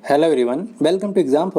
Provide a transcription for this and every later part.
Hello everyone, welcome to exam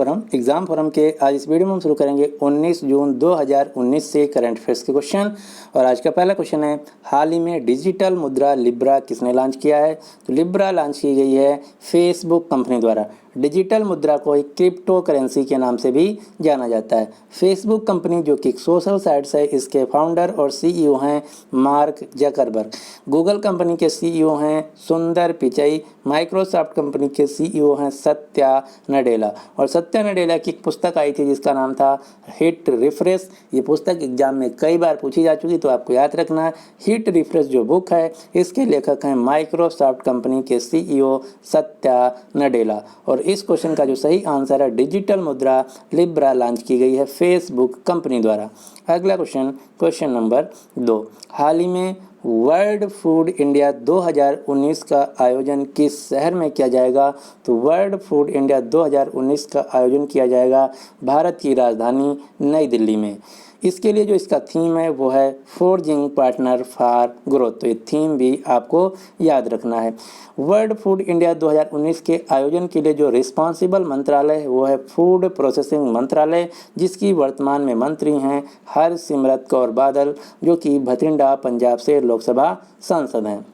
forum के आज इस वीडियो में हम शुरू करेंगे 19 जून 2019 से करंट अफेयर्स के क्वेश्चन। और आज का पहला क्वेश्चन है, हाल ही में डिजिटल मुद्रा लिब्रा किसने लॉन्च किया है? तो लिब्रा लॉन्च की गई है फेसबुक कंपनी द्वारा। डिजिटल मुद्रा को एक क्रिप्टो करेंसी के नाम से भी जाना जाता है। फेसबुक कंपनी जो कि सोशल साइट्स है, इसके फाउंडर और सीईओ हैं मार्क जकरबर्ग। गूगल कंपनी के सीईओ हैं सुंदर पिचई। माइक्रोसॉफ्ट कंपनी के सीईओ हैं सत्या नडेला। और सत्या नडेला की एक पुस्तक आई थी जिसका नाम था हिट रिफ्रेश। ये पुस्तक एग्जाम में कई बार पूछी जा चुकी, तो आपको याद रखना है। हिट रिफ्रेश जो बुक है, इसके लेखक हैं माइक्रोसॉफ्ट कंपनी के सीईओ सत्या नडेला। और इस क्वेश्चन का जो सही आंसर है, डिजिटल मुद्रा लिब्रा लॉन्च की गई है फेसबुक कंपनी द्वारा। अगला क्वेश्चन नंबर 2, हाल ही में वर्ल्ड फूड इंडिया 2019 का आयोजन किस शहर में किया जाएगा? तो वर्ल्ड फूड इंडिया 2019 का आयोजन किया जाएगा भारत की राजधानी नई दिल्ली में। इसके लिए जो इसका थीम है वो है फोर्जिंग पार्टनर फॉर ग्रोथ। तो ये थीम भी आपको याद रखना है। वर्ल्ड फूड इंडिया 2019 के आयोजन के लिए जो रिस्पॉन्सिबल मंत्रालय है वो है फूड प्रोसेसिंग मंत्रालय, जिसकी वर्तमान में मंत्री हैं हरसिमरत कौर बादल, जो कि बठिंडा पंजाब से लोकसभा सांसद हैं।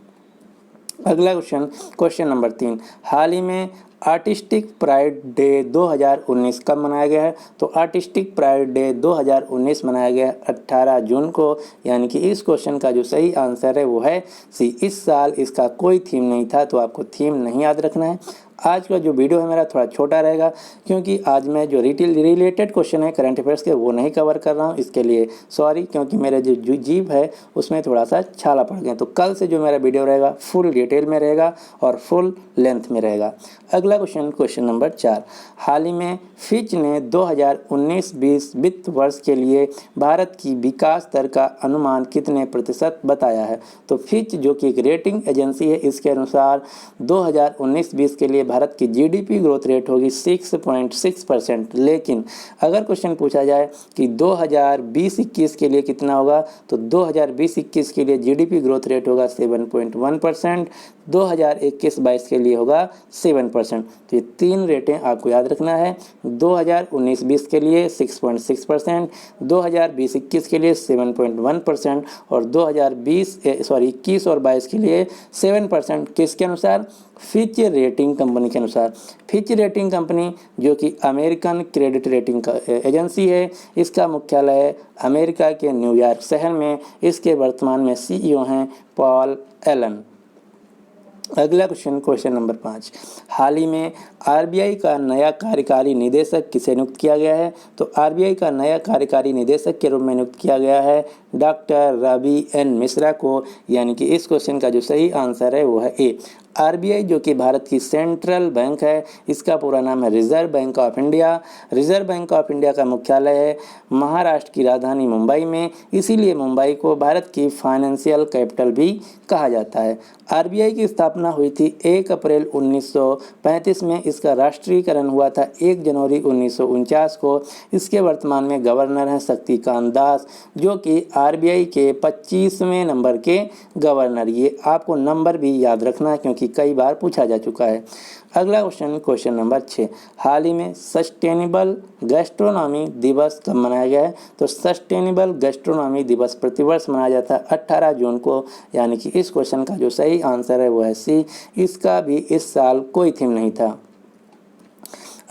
अगला क्वेश्चन नंबर 3, हाल ही में आर्टिस्टिक प्राइड डे 2019 कब मनाया गया है? तो आर्टिस्टिक प्राइड डे 2019 मनाया गया 18 जून को। यानी कि इस क्वेश्चन का जो सही आंसर है वो है सी। इस साल इसका कोई थीम नहीं था, तो आपको थीम नहीं याद रखना है। आज का जो वीडियो है मेरा थोड़ा छोटा रहेगा, क्योंकि आज मैं जो रिलेटेड क्वेश्चन है करंट अफेयर्स के वो नहीं कवर कर रहा हूँ। इसके लिए सॉरी, क्योंकि मेरे जो जीभ है उसमें थोड़ा सा छाला पड़ गया। तो कल से जो मेरा वीडियो रहेगा फुल डिटेल में रहेगा और फुल लेंथ में रहेगा। अगला क्वेश्चन नंबर 4, हाल ही में फिच ने 2019-20 वित्त वर्ष के लिए भारत की विकास दर का अनुमान कितने प्रतिशत बताया है? तो फिच जो कि एक रेटिंग एजेंसी है, इसके अनुसार 2019-20 के लिए भारत की जीडीपी ग्रोथ रेट होगी 6.6%। लेकिन अगर क्वेश्चन पूछा जाए कि 2020-21 के लिए कितना होगा, तो 2020-21 के लिए जीडीपी ग्रोथ रेट होगा 7.1%, 2021-22 के लिए होगा 7%। तो ये तीन रेटें आपको याद रखना है। 2019-20 के लिए 6.6%, 2020-21 के लिए 7.1% और 21 और 22 के लिए 7%। किसके अनुसार? फिच रेटिंग कंपनी के अनुसार। फिच रेटिंग कंपनी जो कि अमेरिकन क्रेडिट रेटिंग का एजेंसी है, इसका मुख्यालय अमेरिका के न्यूयॉर्क शहर में। इसके वर्तमान में सीईओ हैं पॉल एलन। अगला क्वेश्चन नंबर 5, हाल ही में आरबीआई का नया कार्यकारी निदेशक किसे नियुक्त किया गया है? तो आरबीआई का नया कार्यकारी निदेशक के रूप में नियुक्त किया गया है डॉक्टर रवि एन मिश्रा को। यानी कि इस क्वेश्चन का जो सही आंसर है वो है ए। आरबीआई जो कि भारत की सेंट्रल बैंक है, इसका पूरा नाम है reserve bank of India. Reserve bank of India का मुख्यालय है महाराष्ट्र की राजधानी मुंबई में, इसीलिए मुंबई को भारत की फाइनेंशियल कैपिटल भी कहा जाता है। आरबीआई की स्थापना हुई थी 1 अप्रैल 1935 में। इसका राष्ट्रीयकरण हुआ था 1 जनवरी 1949 को। इसके वर्तमान में गवर्नर हैं शक्तिकांत दास, जो कि आरबीआई के 25वें नंबर के गवर्नर। ये आपको नंबर भी याद रखना है, क्योंकि कई बार पूछा जा चुका है। अगला क्वेश्चन नंबर 6, हाल ही में सस्टेनेबल गैस्ट्रोनॉमी दिवस कब मनाया गया है? तो सस्टेनेबल गैस्ट्रोनॉमी दिवस प्रतिवर्ष मनाया जाता है 18 जून को। यानी कि इस क्वेश्चन का जो सही आंसर है वो है सी। इसका भी इस साल कोई थीम नहीं था।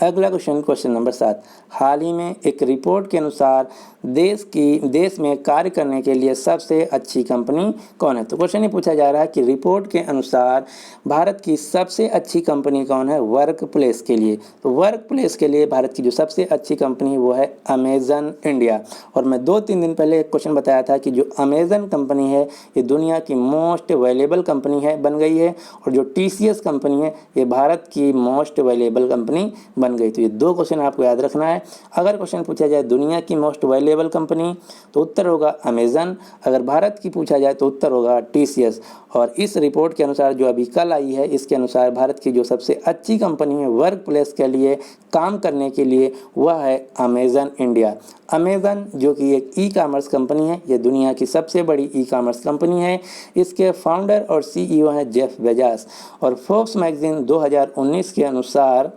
अगला क्वेश्चन नंबर 7, हाल ही में एक रिपोर्ट के अनुसार देश में कार्य करने के लिए सबसे अच्छी कंपनी कौन है? तो क्वेश्चन ये पूछा जा रहा है कि रिपोर्ट के अनुसार भारत की सबसे अच्छी कंपनी कौन है वर्क प्लेस के लिए? तो वर्क प्लेस के लिए भारत की जो सबसे अच्छी कंपनी वो है अमेजन इंडिया। और मैं 2-3 दिन पहले एक क्वेश्चन बताया था कि जो अमेजन कंपनी है ये दुनिया की मोस्ट वैल्यूएबल कंपनी है बन गई है, और जो टीसीएस कंपनी है ये भारत की मोस्ट वैल्यूएबल कंपनी बन गई। तो ये 2 क्वेश्चन आपको याद रखना है। अगर क्वेश्चन पूछा जाए दुनिया की मोस्ट वैल्यूएबल कंपनी, तो उत्तर होगा अमेजन। अगर भारत की पूछा जाए तो उत्तर होगा टीसीएस। और इस रिपोर्ट के अनुसार जो अभी कल आई है, इसके अनुसार भारत की जो सबसे अच्छी कंपनी है वर्क प्लेस के लिए काम करने के लिए वह है अमेजन इंडिया। अमेजन जो कि एक ई कॉमर्स कंपनी है, ये दुनिया की सबसे बड़ी ई कॉमर्स कंपनी है। इसके फाउंडर और सीईओ हैं जेफ बेजोस। और फोर्ब्स मैगजीन 2019 के अनुसार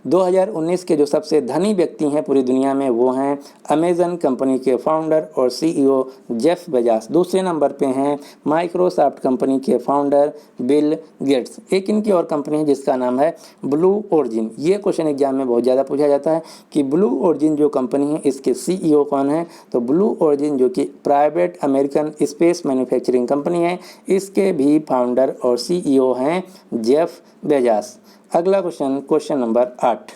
2019 के जो सबसे धनी व्यक्ति हैं पूरी दुनिया में वो हैं अमेजन कंपनी के फाउंडर और सीईओ जेफ बेजोस। दूसरे नंबर पे हैं माइक्रोसॉफ्ट कंपनी के फाउंडर बिल गेट्स। एक इनकी और कंपनी है जिसका नाम है ब्लू ओरिजिन। ये क्वेश्चन एग्जाम में बहुत ज़्यादा पूछा जाता है कि ब्लू ओरिजिन जो कंपनी है इसके सीईओ कौन है। तो ब्लू ओरिजिन जो कि private American space manufacturing company है, इसके भी फाउंडर और सीईओ हैं जेफ बेजोस। अगला क्वेश्चन, क्वेश्चन नंबर 8।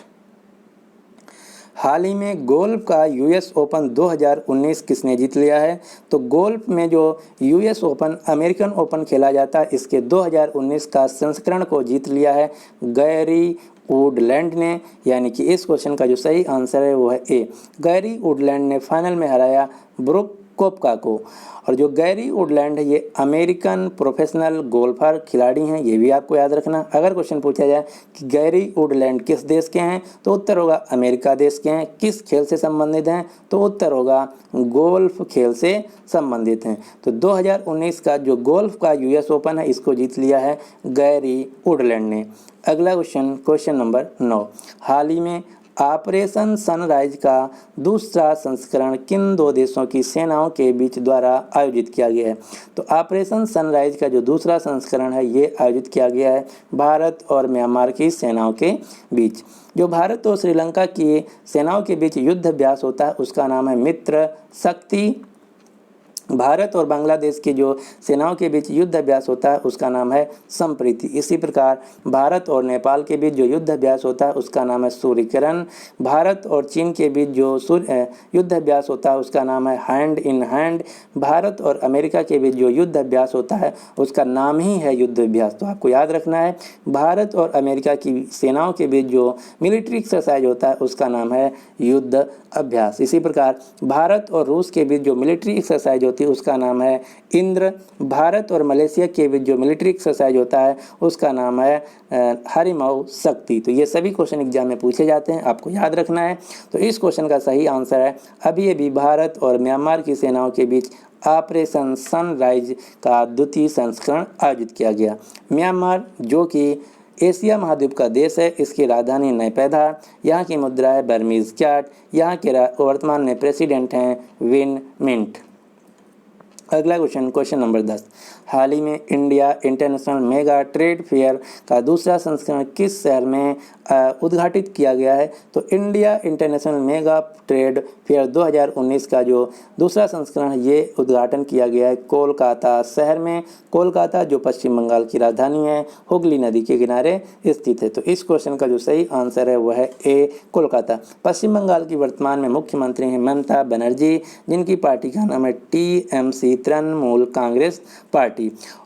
हाल ही में गोल्फ का यूएस ओपन 2019 किसने जीत लिया है। तो गोल्फ में जो यूएस ओपन अमेरिकन ओपन खेला जाता है इसके 2019 का संस्करण को जीत लिया है गैरी वुडलैंड ने। यानी कि इस क्वेश्चन का जो सही आंसर है वो है ए, गैरी वुडलैंड ने फाइनल में हराया ब्रुक कोपका को। और जो गैरी वुडलैंड है ये अमेरिकन प्रोफेशनल गोल्फर खिलाड़ी हैं, ये भी आपको याद रखना। अगर क्वेश्चन पूछा जाए कि गैरी वुडलैंड किस देश के हैं तो उत्तर होगा अमेरिका देश के हैं। किस खेल से संबंधित हैं तो उत्तर होगा गोल्फ खेल से संबंधित हैं। तो 2019 का जो गोल्फ का यूएस ओपन है इसको जीत लिया है गैरी वुडलैंड ने। अगला क्वेश्चन, क्वेश्चन नंबर 9। हाल ही में ऑपरेशन सनराइज का दूसरा संस्करण किन दो देशों की सेनाओं के बीच द्वारा आयोजित किया गया है। तो ऑपरेशन सनराइज का जो दूसरा संस्करण है ये आयोजित किया गया है भारत और म्यांमार की सेनाओं के बीच। जो भारत और श्रीलंका की सेनाओं के बीच युद्ध अभ्यास होता है उसका नाम है मित्र शक्ति। भारत और बांग्लादेश की जो सेनाओं के बीच युद्ध अभ्यास होता है उसका नाम है संप्रीति। इसी प्रकार भारत और नेपाल के बीच जो युद्ध अभ्यास होता है उसका नाम है सूर्यकिरण। भारत और चीन के बीच जो युद्ध अभ्यास होता है उसका नाम है हैंड इन हैंड। भारत और अमेरिका के बीच जो युद्ध अभ्यास होता है उसका नाम ही है युद्ध अभ्यास। तो आपको याद रखना है भारत और अमेरिका की सेनाओं के बीच जो मिलिट्री एक्सरसाइज होता है उसका नाम है युद्ध अभ्यास। इसी प्रकार भारत और रूस के बीच जो मिलिट्री एक्सरसाइज होती है उसका नाम है इंद्र। भारत और मलेशिया के बीच जो मिलिट्री एक्सरसाइज होता है उसका नाम है हरिमऊ शक्ति। तो ये सभी क्वेश्चन एग्जाम में पूछे जाते हैं, आपको याद रखना है। तो इस क्वेश्चन का सही आंसर है अभी भारत और म्यांमार की सेनाओं के बीच ऑपरेशन सनराइज का द्वितीय संस्करण आयोजित किया गया। म्यांमार जो कि एशिया महाद्वीप का देश है, इसकी राजधानी नयपैदा, यहाँ की मुद्रा है बर्मीज क्याट, यहाँ के वर्तमान में प्रेसिडेंट हैं विन मिंट। अगला क्वेश्चन, क्वेश्चन नंबर 10। हाल ही में India international mega trade fair का दूसरा संस्करण किस शहर में उद्घाटित किया गया है। तो India international mega trade fair 2019 का जो दूसरा संस्करण है ये उद्घाटन किया गया है कोलकाता शहर में। कोलकाता जो पश्चिम बंगाल की राजधानी है, हुगली नदी के किनारे स्थित है। तो इस क्वेश्चन का जो सही आंसर है वह है ए, कोलकाता। पश्चिम बंगाल की वर्तमान में मुख्यमंत्री हैं ममता बनर्जी, जिनकी पार्टी का नाम है टीएमसी, तृणमूल कांग्रेस पार्टी।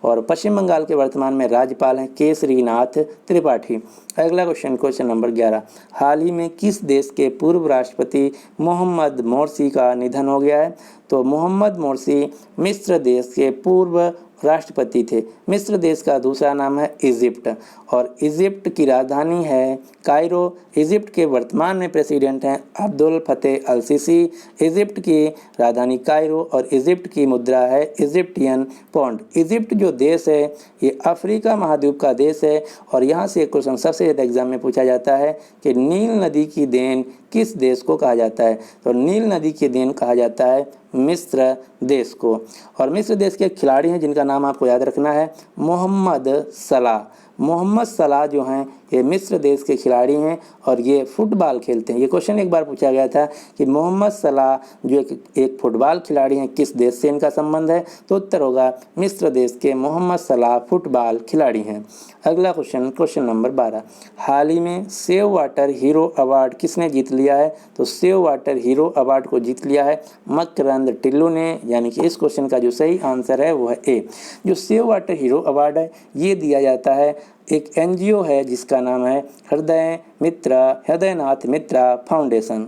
और पश्चिम बंगाल के वर्तमान में राज्यपाल हैं केसरीनाथ त्रिपाठी। अगला क्वेश्चन, क्वेश्चन नंबर 11। हाल ही में किस देश के पूर्व राष्ट्रपति मोहम्मद मोर्सी का निधन हो गया है। तो मोहम्मद मोर्सी मिस्र देश के पूर्व राष्ट्रपति थे। मिस्र देश का दूसरा नाम है इजिप्ट और इजिप्ट की राजधानी है कायरो। इजिप्ट के वर्तमान में प्रेसिडेंट हैं अब्दुल फतेह अल सीसी। इजिप्ट की राजधानी कायरो और इजिप्ट की मुद्रा है इजिप्टियन पौंड। इजिप्ट जो देश है ये अफ्रीका महाद्वीप का देश है और यहाँ से एक क्वेश्चन सबसे ज़्यादा एग्जाम में पूछा जाता है कि नील नदी की देन किस देश को कहा जाता है। तो नील नदी की देन कहा जाता है मिस्र देश को। और मिस्र देश के खिलाड़ी हैं जिनका नाम आपको याद रखना है मोहम्मद सलाह। मोहम्मद सलाह जो हैं ये मिस्र देश के खिलाड़ी हैं और ये फुटबॉल खेलते हैं। ये क्वेश्चन एक बार पूछा गया था कि मोहम्मद सलाह जो एक फुटबॉल खिलाड़ी हैं किस देश से इनका संबंध है। तो उत्तर होगा मिस्र देश के मोहम्मद सलाह फुटबॉल खिलाड़ी हैं। अगला क्वेश्चन, क्वेश्चन नंबर 12। हाल ही में सेव वाटर हीरो अवार्ड किसने जीत लिया है। तो सेव वाटर हीरो अवार्ड को जीत लिया है मकरंद टिल्लू ने। यानी कि इस क्वेश्चन का जो सही आंसर है वो है ए। जो सेव वाटर हीरो अवार्ड है ये दिया जाता है एक एनजीओ है जिसका नाम है हृदयनाथ मित्रा फाउंडेशन।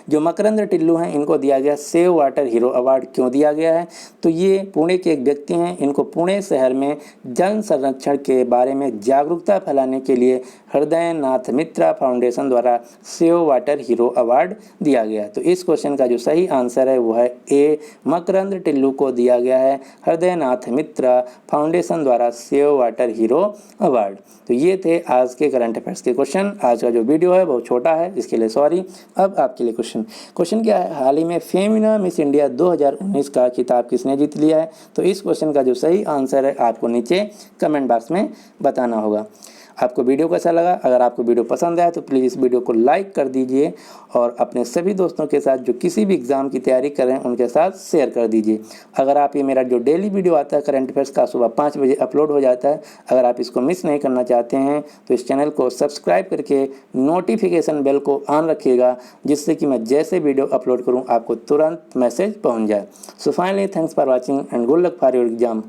जो मकरंद टिल्लू हैं इनको दिया गया सेव वाटर हीरो अवार्ड क्यों दिया गया है? तो ये पुणे के एक व्यक्ति हैं, इनको पुणे शहर में जल संरक्षण के बारे में जागरूकता फैलाने के लिए हृदयनाथ मित्रा फाउंडेशन द्वारा सेव वाटर हीरो अवार्ड दिया गया। तो इस क्वेश्चन का जो सही आंसर है वो है ए, मकरंद टिल्लू को दिया गया है हृदयनाथ मित्रा फाउंडेशन द्वारा सेव वाटर हीरो अवार्ड। तो ये थे आज के करंट अफेयर्स के क्वेश्चन। आज का जो वीडियो है बहुत छोटा है, इसके लिए सॉरी। अब आपके लिए क्वेश्चन क्या है, हाल ही में फेमिना मिस इंडिया 2019 का खिताब किसने जीत लिया है? तो इस क्वेश्चन का जो सही आंसर है आपको नीचे कमेंट बॉक्स में बताना होगा। आपको वीडियो कैसा लगा? अगर आपको वीडियो पसंद आया तो प्लीज़ इस वीडियो को लाइक कर दीजिए और अपने सभी दोस्तों के साथ जो किसी भी एग्ज़ाम की तैयारी कर रहे हैं उनके साथ शेयर कर दीजिए। अगर आप ये मेरा जो डेली वीडियो आता है करंट अफेयर्स का सुबह 5 बजे अपलोड हो जाता है, अगर आप इसको मिस नहीं करना चाहते हैं तो इस चैनल को सब्सक्राइब करके नोटिफिकेशन बेल को ऑन रखिएगा, जिससे कि मैं जैसे वीडियो अपलोड करूँ आपको तुरंत मैसेज पहुँच जाए। So finally thanks for watching and good luck for your exam.